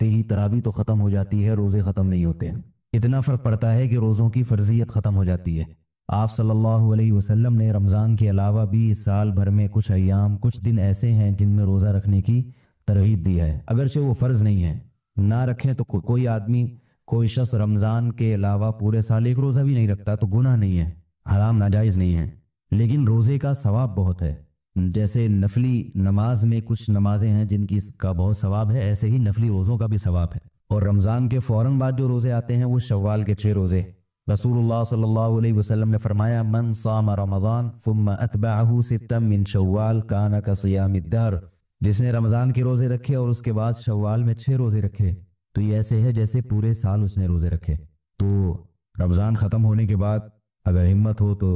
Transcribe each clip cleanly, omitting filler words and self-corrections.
رکھتے ہی تراویح تو ختم ہو جاتی ہے، روزے ختم نہیں ہوتے ہیں۔ اتنا فرق پڑتا ہے کہ روزوں کی فرضیت ختم ہو جاتی ہے۔ آپ صلی اللہ علیہ وسلم نے رمضان کے علاوہ بھی اس سال بھر میں کچھ ایام، کچھ دن ایسے ہیں جن میں روزہ رکھنے کی ترغیب دی ہے، اگرچہ وہ فرض نہیں ہے۔ نہ رکھیں تو کوئی آدمی، کوئی شخص رمضان کے علاوہ پورے سال ایک روزہ بھی نہیں رکھتا تو گناہ نہیں ہے، حرام ناجائز نہیں ہے، لیکن روزے کا ثواب بہت ہے۔ جیسے نفلی نماز میں کچھ نمازیں ہیں جن کی کا بہت ثواب ہے، ایسے ہی نفلی روزوں کا بھی ثواب ہے۔ اور رمضان کے فوراً بعد جو روزے آتے ہیں وہ شوال کے 6 روزے۔ رسول اللہ صلی اللہ علیہ وسلم نے فرمایا، من صام رمضان ثم اتبعہ ستا من شوال کان کصیام الدہر، جس نے رمضان کے روزے رکھے اور اس کے بعد شوال میں 6 روزے رکھے تو یہ ایسے ہے جیسے پورے سال اس نے روزے رکھے۔ تو رمضان ختم ہونے کے بعد اگر ہمت ہو تو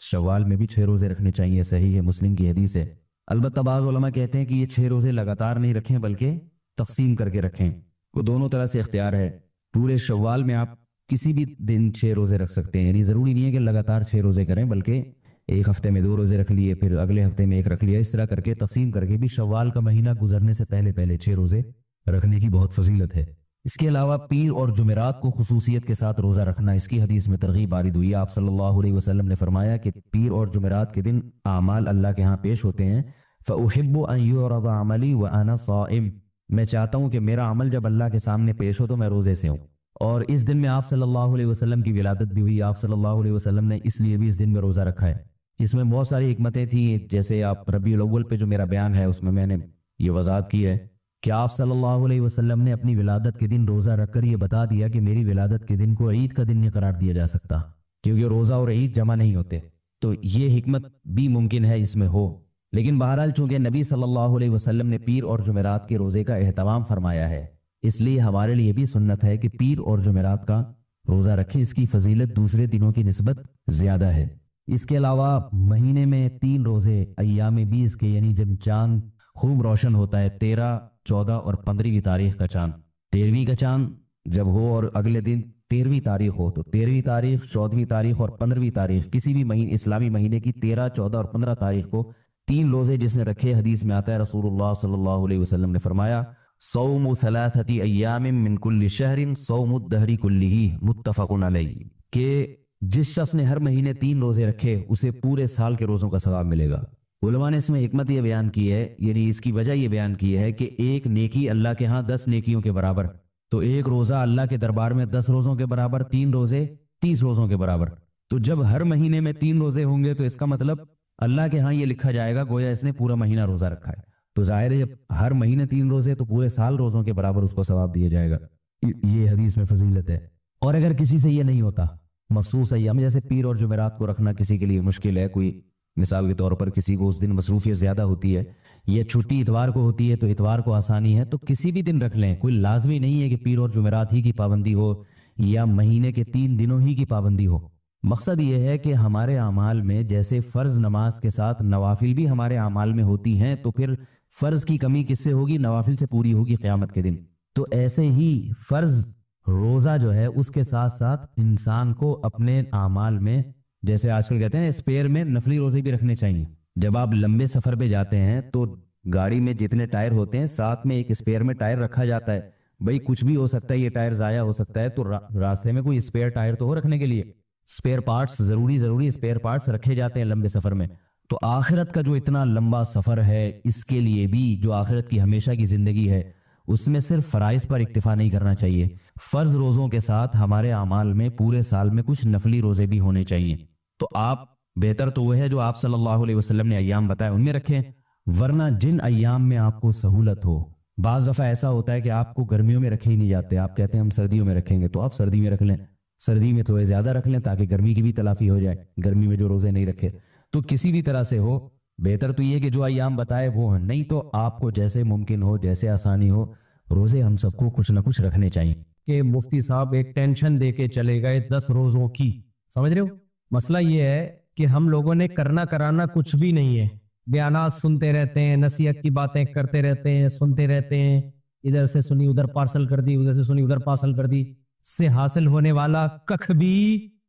شوال میں بھی 6 روزے رکھنے چاہیے، صحیح ہے، مسلم کی حدیث ہے۔ البتہ بعض علماء کہتے ہیں کہ یہ 6 روزے لگاتار نہیں رکھیں بلکہ تقسیم کر کے رکھیں، وہ دونوں طرح سے اختیار ہے۔ پورے شوال میں آپ کسی بھی دن 6 روزے رکھ سکتے ہیں، یعنی ضروری نہیں ہے کہ لگاتار 6 روزے کریں، بلکہ ایک ہفتے میں 2 روزے رکھ لیے، پھر اگلے ہفتے میں 1 رکھ لیا، اس طرح کر کے تقسیم کر کے بھی شوال کا مہینہ گزرنے سے پہلے 6 روزے رکھنے کی بہت فضیلت ہے۔ اس کے علاوہ پیر اور جمعرات کو خصوصیت کے ساتھ روزہ رکھنا، اس کی حدیث میں ترغیب وارد ہوئی۔ آپ صلی اللہ علیہ وسلم نے فرمایا کہ پیر اور جمعرات کے دن اعمال اللہ کے ہاں پیش ہوتے ہیں، فَأُحِبُّ أَن يُعْرَضَ عَمَلِي وَأَنَا صَائِمٌ، میں چاہتا ہوں کہ میرا عمل جب اللہ کے سامنے پیش ہو تو میں روزے سے ہوں۔ اور اس دن میں آپ صلی اللہ علیہ وسلم کی ولادت بھی ہوئی، آپ صلی اللہ علیہ وسلم نے اس لیے بھی اس دن میں روزہ رکھا ہے۔ اس میں بہت ساری حکمتیں تھیں، جیسے آپ ربیع الاول پہ جو میرا بیان ہے اس میں نے یہ وضاحت کی ہے کہ آپ صلی اللہ علیہ وسلم نے اپنی ولادت کے دن روزہ رکھ کر یہ بتا دیا کہ میری ولادت کے دن کو عید کا دن نہیں قرار دیا جا سکتا، کیونکہ روزہ اور عید جمع نہیں ہوتے، تو یہ حکمت بھی ممکن ہے اس میں ہو۔ لیکن بہرحال چونکہ نبی صلی اللہ علیہ وسلم نے پیر اور جمعرات کے روزے کا اہتمام فرمایا ہے، اس لیے ہمارے لیے بھی سنت ہے کہ پیر اور جمعرات کا روزہ رکھیں، اس کی فضیلت دوسرے دنوں کی نسبت زیادہ ہے۔ اس کے علاوہ مہینے میں 3 روزے ایام 20 کے، یعنی جب چاند خوب روشن ہوتا ہے، 13، 14 اور 15ویں تاریخ کا چاند، 13ویں کا چاند جب ہو اور اگلے دن 13ویں تاریخ ہو تو 13ویں تاریخ، 14ویں تاریخ اور 15ویں تاریخ، کسی بھی مہینے اسلامی مہینے کی 13، 14 اور 15 تاریخ کو 3 روزے جس نے رکھے، حدیث میں آتا ہے رسول اللہ صلی اللہ علیہ وسلم نے فرمایا، صوم 3 ایام من کل شہر صوم الدہر کلہ، متفق علیہ، کہ جس شخص نے ہر مہینے 3 روزے رکھے اسے پورے سال کے روزوں کا ثواب ملے گا۔ علماء نے اس میں حکمت یہ بیان کی ہے، یعنی اس کی وجہ یہ بیان کی ہے کہ ایک نیکی اللہ کے ہاں 10 نیکیوں کے برابر، تو ایک روزہ اللہ کے دربار میں 10 روزوں کے برابر، 3 روزے 30 روزوں کے برابر۔ تو جب ہر مہینے میں 3 روزے ہوں گے تو اس کا مطلب اللہ کے ہاں یہ لکھا جائے گا گویا اس نے پورا مہینہ روزہ رکھا ہے، تو ظاہر ہے جب ہر مہینے 3 روزے تو پورے سال روزوں کے برابر اس کو ثواب دیا جائے گا، یہ حدیث میں فضیلت ہے۔ اور اگر کسی سے یہ نہیں ہوتا، مخصوص ایام جیسے پیر اور جمعرات کو رکھنا کسی کے لیے مشکل ہے، کوئی مثال کے طور پر کسی کو اس دن مصروفیت زیادہ ہوتی ہے، یہ چھٹی اتوار کو ہوتی ہے تو اتوار کو آسانی ہے تو کسی بھی دن رکھ لیں، کوئی لازمی نہیں ہے کہ پیر اور جمعرات ہی کی پابندی ہو یا مہینے کے 3 دنوں ہی کی پابندی ہو۔ مقصد یہ ہے کہ ہمارے اعمال میں جیسے فرض نماز کے ساتھ نوافل بھی ہمارے اعمال میں ہوتی ہیں، تو پھر فرض کی کمی کس سے ہوگی؟ نوافل سے پوری ہوگی قیامت کے دن۔ تو ایسے ہی فرض روزہ جو ہے اس کے ساتھ ساتھ انسان کو اپنے اعمال میں، جیسے آج کل کہتے ہیں اسپیئر میں نفلی روزے بھی رکھنے چاہیے۔ جب آپ لمبے سفر پہ جاتے ہیں تو گاڑی میں جتنے ٹائر ہوتے ہیں ساتھ میں ایک اسپیئر میں ٹائر رکھا جاتا ہے، بھئی کچھ بھی ہو سکتا ہے، یہ ٹائر ضائع ہو سکتا ہے، تو راستے میں کوئی اسپیئر ٹائر تو ہو رکھنے کے لیے، اسپیئر پارٹس ضروری اسپیئر پارٹس رکھے جاتے ہیں لمبے سفر میں۔ تو آخرت کا جو اتنا لمبا سفر ہے اس کے لیے بھی، جو آخرت کی ہمیشہ کی زندگی ہے، اس میں صرف فرائض پر اکتفا نہیں کرنا چاہیے، فرض روزوں کے ساتھ ہمارے اعمال میں پورے سال میں کچھ نفلی روزے بھی ہونے چاہیے۔ تو آپ بہتر تو وہ ہے جو آپ صلی اللہ علیہ وسلم نے ایام بتائے ان میں رکھیں، ورنہ جن ایام میں آپ کو سہولت ہو، بعض دفعہ ایسا ہوتا ہے کہ آپ کو گرمیوں میں رکھے ہی نہیں جاتے، آپ کہتے ہیں ہم سردیوں میں رکھیں گے، تو آپ سردی میں رکھ لیں، سردی میں تھوڑے زیادہ رکھ لیں تاکہ گرمی کی بھی تلافی ہو جائے، گرمی میں جو روزے نہیں رکھے، تو کسی بھی طرح سے ہو، بہتر تو یہ کہ جو ایام بتائے وہ ہیں، نہیں تو آپ کو جیسے ممکن ہو، جیسے آسانی ہو، روزے ہم سب کو کچھ نہ کچھ رکھنے چاہیے۔ کہ مفتی صاحب ایک ٹینشن دے کے چلے گئے 10 روزوں کی، سمجھ رہے ہو؟ مسئلہ یہ ہے کہ ہم لوگوں نے کرنا کرانا کچھ بھی نہیں ہے، بیانات سنتے رہتے ہیں، نصیحت کی باتیں کرتے رہتے ہیں، سنتے رہتے ہیں، ادھر سے سنی ادھر پارسل کر دی، ادھر سے سنی ادھر پارسل کر دی، سے حاصل ہونے والا کخ بھی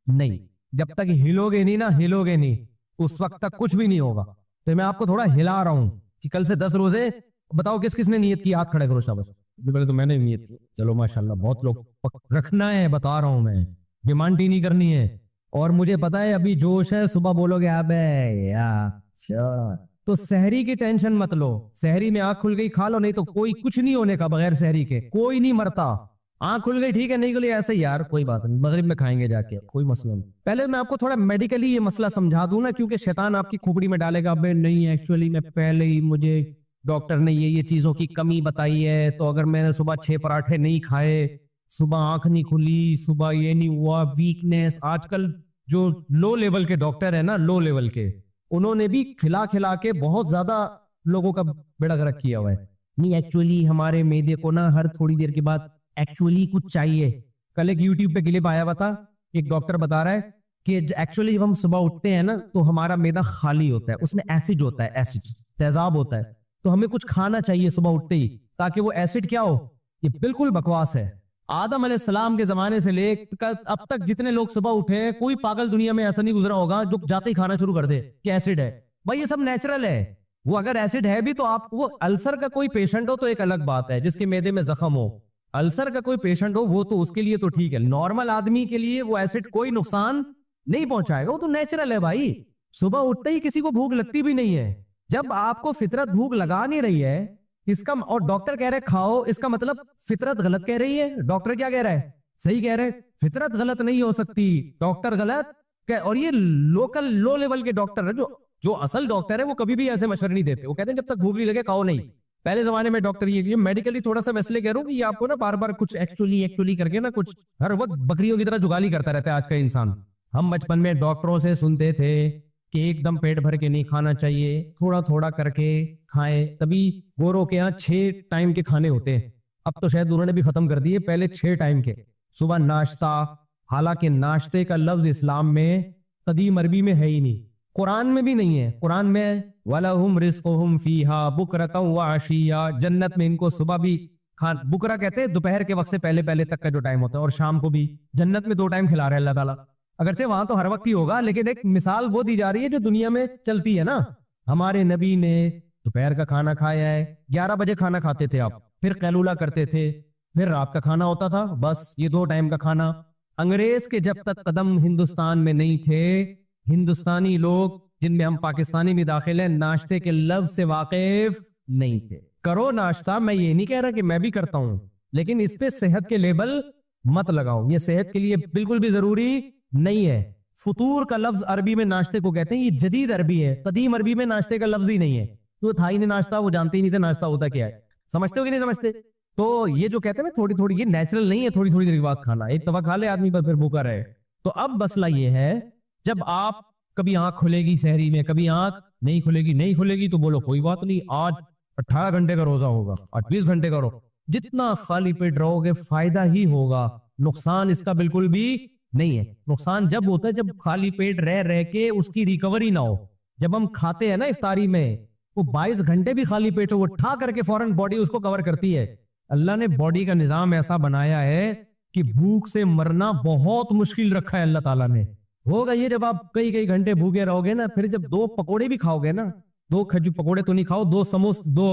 نہیں۔ جب تک ہلو گے نہیں اس وقت تک کچھ بھی نہیں ہوگا۔ تو میں آپ کو تھوڑا ہلا رہا ہوں کہ کل سے 10 روزے، بتاؤ کس کس نے نیت کی؟ ہاتھ کھڑے کرو، شاباش۔ پہلے تو میں نے امید کی، چلو ماشاءاللہ بہت لوگ رکھنا ہے، بتا رہا ہوں میں، ڈیمانڈ ہی نہیں کرنی ہے، اور مجھے پتا ہے ابھی جوش ہے، صبح بولو گے ابے یار، تو سحری کی ٹینشن مت لو، سحری میں آنکھ کھل گئی کھا لو، نہیں تو کوئی کچھ نہیں ہونے کا بغیر سحری کے، کوئی نہیں مرتا، آنکھ کھل گئی ٹھیک ہے، نہیں کھلی ایسے یار کوئی بات نہیں، مغرب میں کھائیں گے جا کے، کوئی مسئلہ نہیں۔ پہلے میں آپ کو تھوڑا میڈیکلی یہ مسئلہ سمجھا دوں نا، کیونکہ شیطان آپ کی کھوپڑی میں ڈالے گا، ابے نہیں ایکچولی میں پہلے ہی مجھے ڈاکٹر نے یہ چیزوں کی کمی بتائی ہے، تو اگر میں نے صبح 6 پراٹھے نہیں کھائے، صبح آنکھ نہیں کھلی، صبح یہ نہیں ہوا، ویکنیس، آج کل جو لو لیول کے ڈاکٹر ہیں نا، لو لیول کے، انہوں نے بھی کھلا کھلا کے بہت زیادہ لوگوں کا بیڑا غرق کیا ہوا ہے۔ نہیں ایکچولی ہمارے معدے کو نا ہر تھوڑی دیر کے بعد ایکچولی کچھ چاہیے۔ کل ایک یوٹیوب پہ کلپ آیا ہوا تھا، ایک ڈاکٹر بتا رہا ہے کہ ایکچولی جب ہم صبح اٹھتے ہیں نا تو ہمارا معدہ خالی ہوتا ہے، اس میں ایسڈ ہوتا ہے، ایسڈ تیزاب ہوتا ہے، تو ہمیں کچھ کھانا چاہیے صبح اٹھتے ہی تاکہ وہ ایسڈ کیا ہو۔ یہ بالکل بکواس ہے۔ آدم علیہ السلام کے زمانے سے لے کر اب تک جتنے لوگ صبح اٹھے ہیں، کوئی پاگل دنیا میں ایسا نہیں گزرا ہوگا جو جاتے ہی کھانا شروع کر دے کہ ایسڈ ہے۔ بھائی یہ سب نیچرل ہے، وہ اگر ایسڈ ہے بھی تو آپ، وہ السر کا کوئی پیشنٹ ہو تو ایک الگ بات ہے، جس کے معدے میں زخم ہو، السر کا کوئی پیشنٹ ہو وہ تو اس کے لیے تو ٹھیک ہے، نارمل آدمی کے لیے وہ ایسڈ کوئی نقصان نہیں پہنچائے گا، وہ تو نیچرل ہے بھائی۔ صبح اٹھتے ہی کسی کو بھوک لگتی بھی نہیں ہے، جب آپ کو فطرت بھوک لگا نہیں رہی ہے اس کا، اور ڈاکٹر کہہ رہے کھاؤ، اس کا مطلب فطرت غلط کہہ رہی ہے۔ ڈاکٹر کیا کہہ رہا ہے؟ صحیح کہہ رہے، فطرت غلط نہیں ہو سکتی، ڈاکٹر غلط۔ اور یہ لوکل لو لیول کے ڈاکٹر ہے، جو اصل ڈاکٹر ہے وہ کبھی بھی ایسے مشورے نہیں دیتے، وہ کہتے ہیں جب تک بھوک نہیں لگے کھاؤ نہیں۔ پہلے زمانے میں ڈاکٹر یہ میڈیکلی تھوڑا سا مسئلے کہہ رہا ہوں کہ یہ آپ کو نا بار بار کچھ ایکچولی کر کے نا کچھ ہر وقت بکریوں کی طرح جگالی کرتا رہتا ہے آج کا انسان۔ ہم بچپن میں ڈاکٹروں سے سنتے تھے کہ ایک دم پیٹ بھر کے نہیں کھانا چاہیے، تھوڑا تھوڑا کر کے کھائیں، تبھی گوروں کے یہاں 6 ٹائم کے کھانے ہوتے ہیں، اب تو شاید انہوں نے بھی ختم کر دیے، پہلے 6 ٹائم کے۔ صبح ناشتہ، حالانکہ ناشتے کا لفظ اسلام میں قدیم عربی میں ہے ہی نہیں، قرآن میں بھی نہیں ہے۔ قرآن میں وَلَهُمْ رِزْقُهُمْ فِيهَا بُكْرَةً وَعَشِيًّا، جنت میں ان کو صبح بھی بکرا کہتے ہیں دوپہر کے وقت سے پہلے تک کا جو ٹائم ہوتا ہے، اور شام کو بھی جنت میں 2 ٹائم کھلا رہے ہیں اللہ تعالیٰ۔ اگرچہ وہاں تو ہر وقت ہی ہوگا، لیکن ایک مثال وہ دی جا رہی ہے جو دنیا میں چلتی ہے نا۔ ہمارے نبی نے دوپہر کا کھانا کھایا ہے، 11 بجے کھانا کھاتے تھے آپ، پھر قیلولہ کرتے تھے، پھر رات کا کھانا ہوتا تھا، بس یہ 2 ٹائم کا کھانا۔ انگریز کے جب تک قدم ہندوستان میں نہیں تھے، ہندوستانی لوگ جن میں ہم پاکستانی بھی داخل ہیں، ناشتے کے لفظ سے واقف نہیں تھے۔ کرو ناشتہ، میں یہ نہیں کہہ رہا کہ میں بھی کرتا ہوں، لیکن اس پہ صحت کے لیبل مت لگاؤ، یہ صحت کے لیے بالکل بھی ضروری نہیں ہے۔ فطور کا لفظ عربی میں ناشتے کو کہتے ہیں، یہ جدید عربی ہے، قدیم عربی میں ناشتے کا لفظ ہی نہیں ہے، تو تھا ہی نہیں ناشتہ، وہ جانتے ہی نہیں تھے ناشتہ ہوتا کیا ہے۔ سمجھتے ہو کہ نہیں سمجھتے؟ تو یہ جو کہتے ہیں نا تھوڑی تھوڑی، یہ نیچرل نہیں ہے تھوڑی تھوڑی دیر کے بعد کھانا، ایک دفعہ کھا لے آدمی پر پھر بھوکا رہے۔ تو اب مسئلہ یہ ہے، جب آپ کبھی آنکھ کھلے گی سحری میں، کبھی آنکھ نہیں کھلے گی تو بولو کوئی بات نہیں، آج 18 گھنٹے کا روزہ ہوگا، 20 گھنٹے کا روزہ، جتنا خالی پیٹ رہو گے فائدہ ہی ہوگا، نقصان اس کا بالکل بھی نہیں ہے۔ نقصان جب ہوتا ہے جب خالی پیٹ رہ کے اس کی ریکوری نہ ہو۔ جب ہم کھاتے ہیں نا افطاری میں، وہ 22 گھنٹے بھی خالی پیٹ ہو، وہ ٹھا کر کے فوراً باڈی اس کو کور کرتی ہے۔ اللہ نے باڈی کا نظام ایسا بنایا ہے کہ بھوک سے مرنا بہت مشکل رکھا ہے اللہ تعالیٰ نے۔ ہوگا یہ جب آپ کئی گھنٹے بھوکے رہو گے نا، پھر جب 2 پکوڑے بھی کھاؤ گے نا، 2 پکوڑے تو نہیں کھاؤ، 2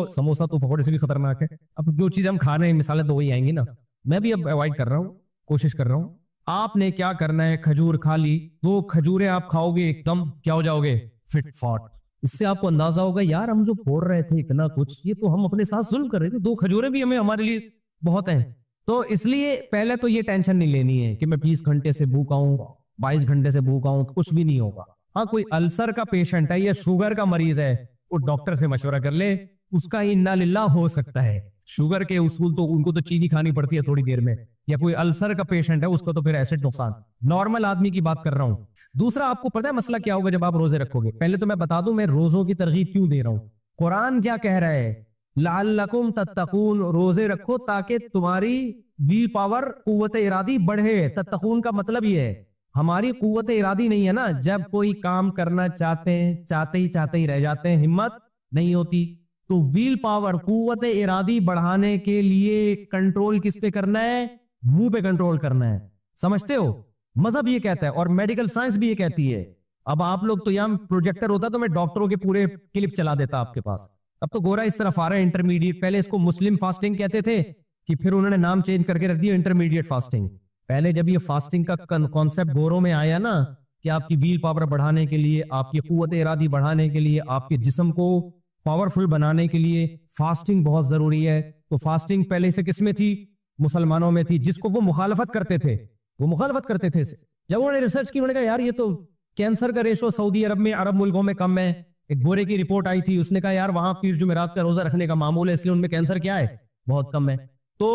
سموسا تو پکوڑے سے بھی خطرناک ہے۔ اب جو چیز ہم کھا رہے ہیں مثالیں تو وہی آئیں گی نا، میں بھی اب اوائڈ کر رہا ہوں، کوشش کر رہا ہوں۔ آپ نے کیا کرنا ہے، کھجور کھا لی، 2 کھجوریں آپ کھاؤ گے ایک دم کیا ہو جاؤ گے، فٹ فاٹ۔ اس سے آپ کو اندازہ ہوگا یار ہم جو بول رہے تھے اتنا کچھ، یہ تو ہم اپنے ساتھ ظلم کر رہے تھے، 2 کھجوریں بھی ہمارے لیے بہت ہیں۔ تو اس لیے پہلے تو یہ ٹینشن نہیں لینی ہے کہ میں 20 گھنٹے سے بھوکا ہوں، 22 گھنٹے سے بھوکا ہوں، کچھ بھی نہیں ہوگا۔ ہاں کوئی السر کا پیشنٹ ہے یا شوگر کا مریض ہے، وہ ڈاکٹر سے مشورہ کر لے، اس کا انا للہ ہو سکتا ہے۔ شوگر کے اصول تو ان کو تو چینی کھانی پڑتی ہے تھوڑی دیر میں، یا کوئی السر کا پیشنٹ ہے اس کو تو پھر ایسڈ نقصان۔ نارمل آدمی کی بات کر رہا ہوں۔ دوسرا آپ کو پتہ ہے مسئلہ کیا ہوگا جب آپ روزے رکھو گے؟ پہلے تو میں بتا دوں میں روزوں کی ترغیب کیوں دے رہا ہوں۔ قرآن کیا کہہ رہا ہے؟ لعلکم تتقون، روزے رکھو تاکہ تمہاری ویل پاور، قوت ارادی بڑھے۔ تتقون کا مطلب یہ ہے ہماری قوت ارادی نہیں ہے نا، جب کوئی کام کرنا چاہتے ہی رہ جاتے ہیں، ہمت نہیں ہوتی۔ تو ویل پاور، قوت ارادی بڑھانے کے لیے کنٹرول کس پہ کرنا ہے؟ منہ پہ کنٹرول کرنا ہے۔ سمجھتے ہو؟ مذہب یہ کہتا ہے اور میڈیکل سائنس بھی یہ کہتی ہے۔ اب آپ لوگ تو یہاں پروجیکٹر ہوتا تو میں ڈاکٹروں کے پورے کلپ چلا دیتا آپ کے پاس۔ اب تو گورا اس طرف آ رہا ہے انٹرمیڈیٹ، پہلے اس کو مسلم فاسٹنگ کہتے تھے، کہ پھر انہوں نے نام چینج کر کے رکھ دیا انٹرمیڈیٹ فاسٹنگ. پہلے جب یہ فاسٹنگ کا کانسیپٹ گوروں میں آیا نا کہ آپ کی ویل پاور بڑھانے کے لیے, آپ کی قوت ارادی بڑھانے کے لیے, آپ کے جسم کو پاورفل بنانے کے لیے فاسٹنگ بہت ضروری ہے, تو فاسٹنگ پہلے سے کس میں تھی؟ مسلمانوں میں تھی, جس کو وہ مخالفت کرتے تھے. وہ مخالفت کرتے تھے. جب انہوں نے ریسرچ کی, انہوں نے کہا یار یہ تو کینسر کا ریشو سعودی عرب میں, عرب ملکوں میں کم ہے. ایک گورے کی رپورٹ آئی تھی, اس نے کہا یار وہاں پیر جمعرات کا روزہ رکھنے کا معمول ہے, اس لیے ان میں کینسر کیا ہے, بہت کم ہے. تو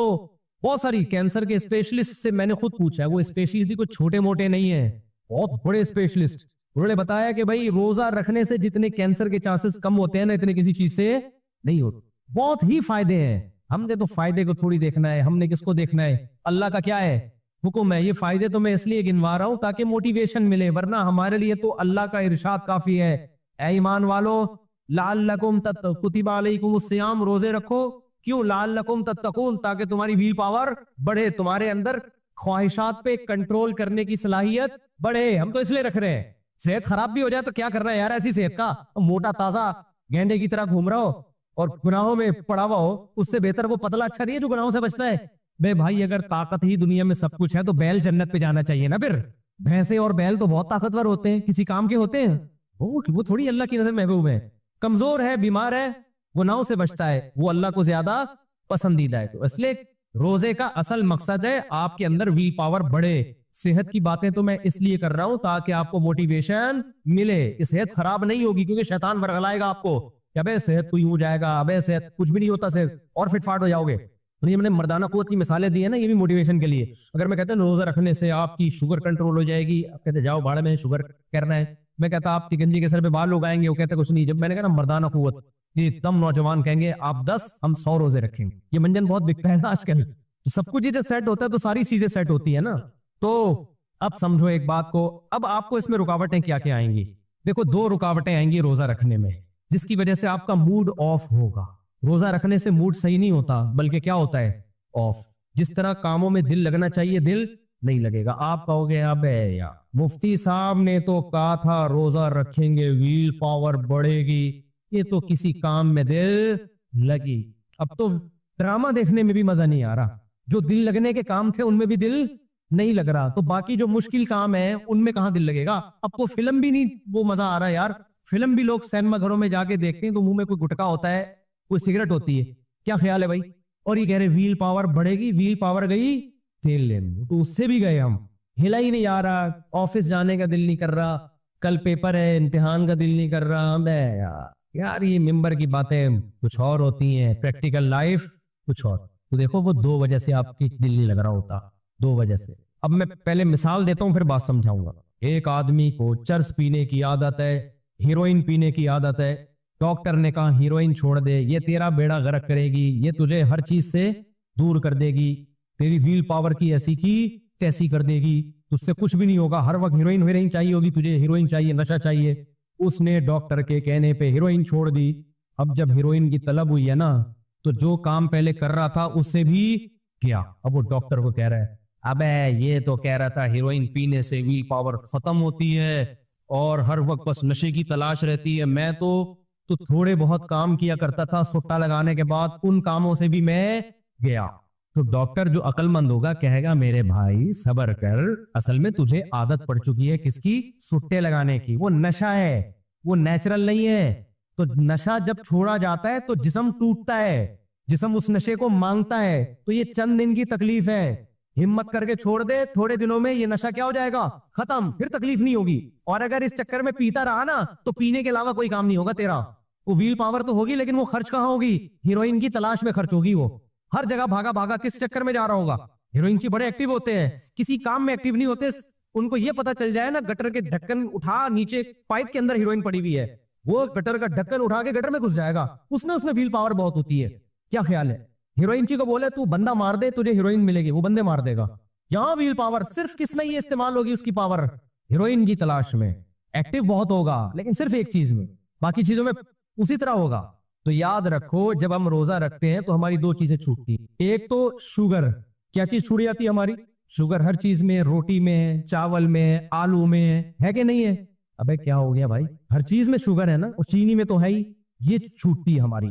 بہت ساری کینسر کے اسپیشلسٹ سے میں نے خود پوچھا ہے, وہ اسپیشلسٹ بھی کوئی چھوٹے موٹے نہیں ہیں, بہت بڑے اسپیشلسٹ. انہوں نے بتایا کہ بھائی روزہ رکھنے سے جتنے کینسر کے چانسز کم ہوتے ہیں نا, اتنے کسی چیز سے نہیں ہوتے. بہت ہی فائدے ہیں. ہم نے تو فائدے کو تھوڑی دیکھنا ہے, ہم نے کس کو دیکھنا ہے؟ اللہ کا کیا ہے حکم ہے. یہ فائدے تو میں اس لیے گنوا رہا ہوں تاکہ موٹیویشن ملے, ورنہ ہمارے لیے تو اللہ کا ارشاد کافی ہے, اے ایمان والو لعلکم کتب علیکم الصیام, روزے رکھو. کیوں؟ لعلکم تتقون, تاکہ تمہاری ویل پاور بڑھے, تمہارے اندر خواہشات پہ کنٹرول کرنے کی صلاحیت بڑھے. ہم تو اس لیے رکھ رہے ہیں. صحت خراب بھی ہو جائے تو کیا کرنا ہے یار ایسی صحت کا, موٹا تازہ گینڈے کی طرح گھوم رہا ہو اور گناہوں میں پڑا ہوا ہو, اس سے بہتر وہ پتلا اچھا نہیں ہے جو گناہوں سے بچتا ہے. بے بھائی اگر طاقت ہی دنیا میں سب کچھ ہے تو بیل جنت پہ جانا چاہیے نا. پھر بھینسے اور بیل تو بہت طاقتور ہوتے ہیں, کسی کام کے ہوتے ہیں, وہ تھوڑی اللہ کی نظر محبوب ہے. کمزور ہے, بیمار ہے, گناہوں سے بچتا ہے, وہ اللہ کو زیادہ پسندیدہ ہے. تو اس لیے روزے کا اصل مقصد ہے آپ کے اندر ویل پاور بڑھے. صحت کی باتیں تو میں اس لیے کر رہا ہوں تاکہ آپ کو موٹیویشن ملے. یہ صحت خراب نہیں ہوگی کیونکہ شیطان ورغلائے گا آپ کو کہ ابے صحت تو یوں ہو جائے گا, ابے صحت کچھ بھی نہیں ہوتا, صحت اور فٹ فاٹ ہو جاؤ گے. یہ میں نے مردانہ قوت کی مثالیں دی ہیں نا, یہ بھی موٹیویشن کے لیے. اگر میں کہتا ہوں روزہ رکھنے سے آپ کی شوگر کنٹرول ہو جائے گی, آپ کہتے جاؤ بھاڑے میں شوگر کرنا ہے. میں کہتا آپ کی گنجی کے سر پہ بال اگائیں گے, وہ کہتے کچھ نہیں. جب میں نے کہا نا مردانہ قوت, یہ تم نوجوان کہیں گے آپ 10 ہم 100 روزے رکھیں گے. یہ منجن بہت بکتا ہے نا آج کل, سب کچھ جب سیٹ ہوتا ہے تو ساری چیزیں سیٹ ہوتی ہے نا. تو اب سمجھو ایک بات کو, اب آپ کو اس میں رکاوٹیں کیا کیا آئیں گی. دیکھو 2 رکاوٹیں آئیں گی روزہ رکھنے میں, جس کی وجہ سے آپ کا موڈ آف ہوگا. روزہ رکھنے سے موڈ صحیح نہیں ہوتا بلکہ کیا ہوتا ہے, آف. جس طرح کاموں میں دل لگنا چاہیے دل نہیں لگے گا. آپ کہو گے ابے یار مفتی صاحب نے تو کہا تھا روزہ رکھیں گے ویل پاور بڑھے گی, یہ تو کسی کام میں دل لگی. اب تو ڈرامہ دیکھنے میں بھی مزہ نہیں آ رہا, جو دل لگنے کے کام تھے ان میں بھی دل نہیں لگ رہا, تو باقی جو مشکل کام ہے ان میں کہاں دل لگے گا. اب تو فلم بھی نہیں وہ مزہ آ رہا ہے یار. فلم بھی لوگ سینما گھروں میں جا کے دیکھتے ہیں تو منہ میں کوئی گٹکا ہوتا ہے, کوئی سگریٹ ہوتی ہے. کیا خیال ہے بھائی؟ اور یہ کہہ رہے ویل پاور بڑھے گی, ویل پاور گئی تیل لینے, تو اس سے بھی گئے ہم. ہلا ہی نہیں آ رہا, آفس جانے کا دل نہیں کر رہا, کل پیپر ہے امتحان کا دل نہیں کر رہا. میں یار یہ ممبر کی باتیں کچھ اور ہوتی ہیں, پریکٹیکل لائف کچھ اور. تو دیکھو وہ 2 وجہ سے آپ کی دل نہیں لگ رہا ہوتا, 2 وجہ سے. اب میں پہلے مثال دیتا ہوں پھر بات سمجھاؤں گا. ایک آدمی کو چرس پینے کی عادت ہے, ہیروئن پینے کی عادت ہے. ڈاکٹر نے کہا ہیروئن چھوڑ دے, یہ تیرا بیڑا غرق کرے گی, یہ تجھے ہر چیز سے دور کر دے گی, تیری ویل پاور کی ایسی کی تیسی کر دے گی, تجھ سے کچھ بھی نہیں ہوگا. ہر وقت ہیروئن چاہیے ہوگی تجھے, ہیروئن چاہیے, نشہ چاہیے. اس نے ڈاکٹر کے کہنے پہ ہیروئن چھوڑ دی. اب جب ہیروئن کی طلب ہوئی ہے نا, تو جو کام پہلے کر رہا تھا اس سے بھی کیا. اب وہ ڈاکٹر کو کہہ رہا ہے ابے یہ تو کہہ رہا تھا ہیروئن پینے سے ویل پاور ختم ہوتی ہے اور ہر وقت بس نشے کی تلاش رہتی ہے. میں تو تھوڑے بہت کام کیا کرتا تھا سٹا لگانے کے بعد, ان کاموں سے بھی میں گیا. تو ڈاکٹر جو عقل مند ہوگا کہے گا میرے بھائی صبر کر, اصل میں تجھے عادت پڑ چکی ہے کس کی, سٹے لگانے کی. وہ نشہ ہے, وہ نیچرل نہیں ہے. تو نشہ جب چھوڑا جاتا ہے تو جسم ٹوٹتا ہے, جسم اس نشے کو مانگتا ہے. تو یہ چند دن کی تکلیف ہے, ہمت کر کے چھوڑ دے, تھوڑے دنوں میں یہ نشہ کیا ہو جائے گا, ختم, پھر تکلیف نہیں ہوگی. اور اگر اس چکر میں پیتا رہا نا تو پینے کے علاوہ کوئی کام نہیں ہوگا تیرا. وہ ویل پاور تو ہوگی لیکن وہ خرچ کہاں ہوگی, ہیروئن کی تلاش میں خرچ ہوگی. وہ ہر جگہ بھاگا بھاگا کس چکر میں جا رہا ہوگا. ہیروئن کی بڑے ایکٹیو ہوتے ہیں, کسی کام میں ایکٹیو نہیں ہوتے. ان کو یہ پتا چل جائے نا گٹر کے ڈھکن اٹھا, نیچے پائپ کے اندر ہیروئن پڑی ہوئی ہے, وہ گٹر کا ڈھکن اٹھا کے گٹر میں گھس جائے گا. اس میں ویل پاور بہت ہوتی ہے. کیا خیال ہے؟ ہیروئن چی کو بولے تو بندہ مار دے تجھے ہیروئن ملے گی, وہ بندے مار دے گا. یہاں ویل پاور صرف کس میں یہ استعمال ہوگی, اس کی پاور ہیروئن کی تلاش میں. ایکٹیو بہت ہوگا لیکن صرف ایک چیز میں, باقی چیزوں میں اسی طرح ہوگا. تو یاد رکھو جب ہم روزہ رکھتے ہیں تو ہماری 2 چیزیں چھوٹتی. ایک تو شوگر. کیا چیز چھوڑ جاتی ہے ہماری؟ شوگر. ہر چیز میں, روٹی میں, چاول میں, آلو میں, ہے کہ نہیں ہے؟ ابے کیا ہو گیا بھائی, ہر چیز میں شوگر ہے نا, اور چینی میں تو ہے ہی. یہ چھوٹتی ہے ہماری.